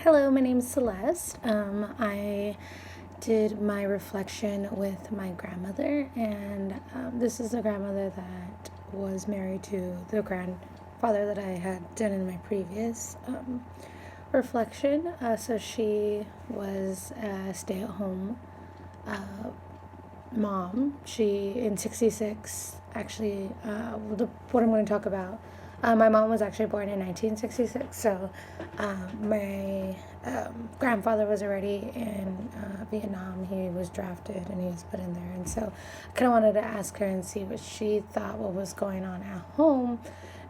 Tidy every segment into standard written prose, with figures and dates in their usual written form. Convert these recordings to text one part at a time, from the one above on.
Hello, my name is Celeste. I did my reflection with my grandmother, and this is the grandmother that was married to the grandfather that I had done in my previous reflection. So she was a stay at home mom. She, in 66, actually, what I'm going to talk about. My mom was actually born in 1966, so my grandfather was already in Vietnam. He was drafted and he was put in there. And so I kind of wanted to ask her and see what she thought what was going on at home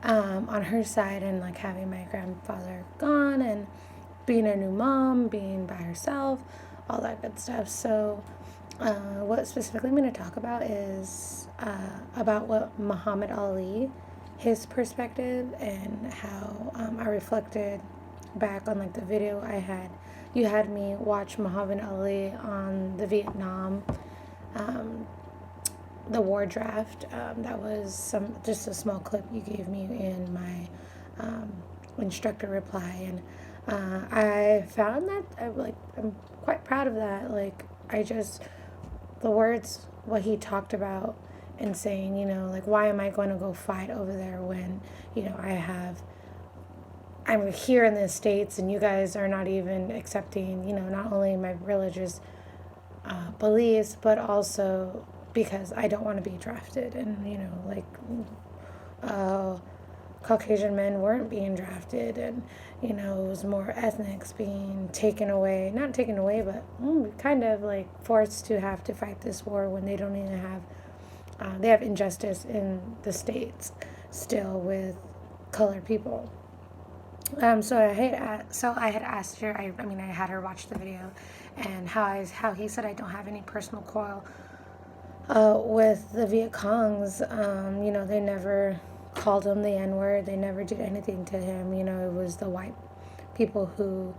on her side, and like having my grandfather gone and being a new mom, being by herself, all that good stuff. So what specifically I'm going to talk about is about what Muhammad Ali, his perspective, and how I reflected back on like the video I had. You had me watch Muhammad Ali on the Vietnam, um, the war draft. That was just a small clip you gave me in my um, instructor reply, and I found that I'm quite proud of that. Like I just the words, what he talked about, and saying, like, why am I going to go fight over there when, I'm here in the States and you guys are not even accepting, not only my religious beliefs, but also because I don't want to be drafted. And, uh, Caucasian men weren't being drafted, and it was more ethnics being taken away, not taken away, but kind of like forced to have to fight this war when they don't even have they have injustice in the states still with colored people. So I had asked her. I had her watch the video, and how he said I don't have any personal quarrel with the Viet Congs. They never called him the N word. They never did anything to him. It was the white people who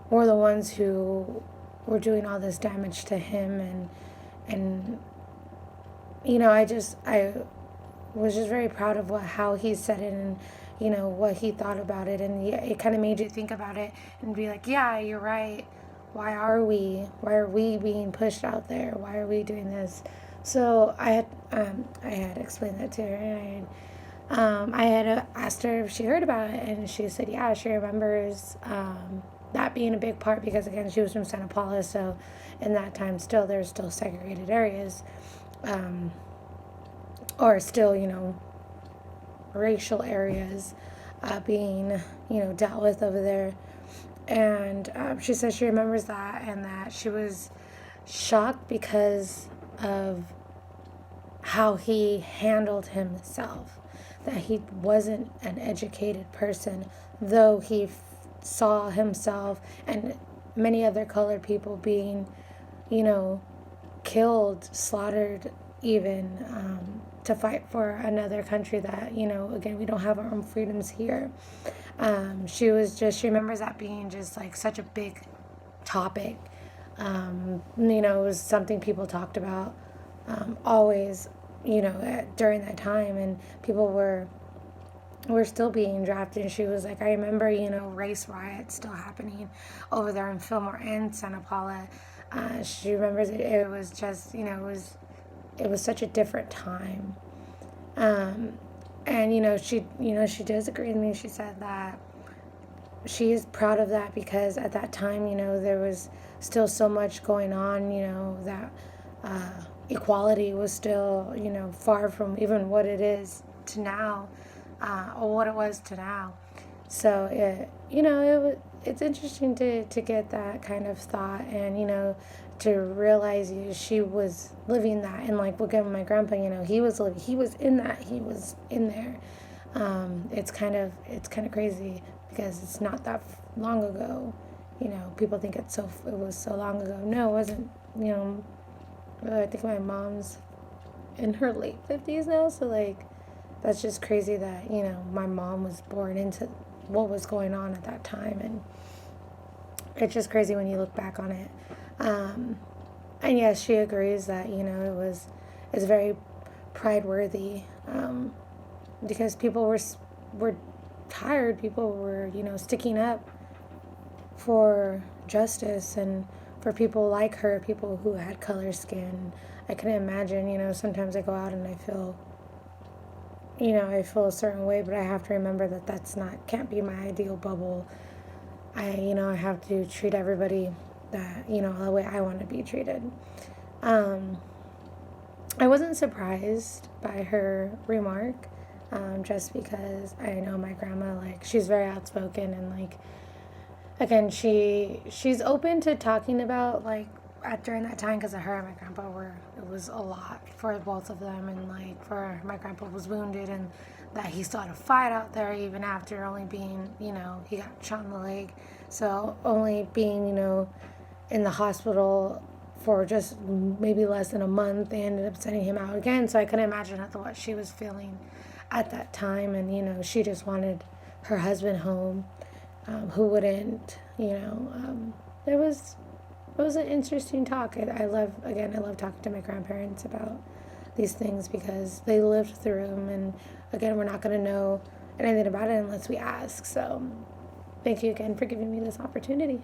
were the ones who were doing all this damage to him, and I was just very proud of how he said it, and what he thought about it, and yeah, it kind of made you think about it and be like, yeah, you're right. Why are we being pushed out there? Why are we doing this? So I had explained that to her, and I had asked her if she heard about it, and she said, yeah, she remembers that being a big part because, again, she was from Santa Paula, so in that time, still, there's still segregated areas, um, or still, racial areas being, dealt with over there. And she says she remembers that, and that she was shocked because of how he handled himself, that he wasn't an educated person, though he saw himself and many other colored people being, you know, killed, slaughtered, even to fight for another country that, again, we don't have our own freedoms here. She remembers that being just like such a big topic. It was something people talked about always, during that time, and people were still being drafted. And she was like, I remember, race riots still happening over there in Fillmore and Santa Paula. She remembers it was just, it was such a different time. Um, and she does agree with me. She said that she is proud of that because at that time, there was still so much going on, that equality was still, far from even what it is to now, or what it was to now. So it's interesting to get that kind of thought, and to realize she was living that, and like look at my grandpa, he was in that, he was in there. It's kind of crazy because it's not that long ago. People think it was so long ago. No, it wasn't. I think my mom's in her late 50s now, so like that's just crazy that my mom was born into what was going on at that time, and it's just crazy when you look back on it. And yes, she agrees that it's very pride worthy, because people were tired. People were sticking up for justice and for people like her, people who had color skin. I can imagine, sometimes I go out and I feel, I feel a certain way, but I have to remember that can't be my ideal bubble. I have to treat everybody that, the way I want to be treated. I wasn't surprised by her remark, just because I know my grandma, like, she's very outspoken and, like, again, she's open to talking about, like, during that time, because of her and my grandpa it was a lot for both of them, and, like, for my grandpa was wounded, and that he still had a fight out there even after only being, he got shot in the leg, so only being, in the hospital for just maybe less than a month, they ended up sending him out again, so I couldn't imagine what she was feeling at that time, and, she just wanted her husband home, who wouldn't, it was an interesting talk. I love talking to my grandparents about these things because they lived through them, and again, we're not going to know anything about it unless we ask. So thank you again for giving me this opportunity.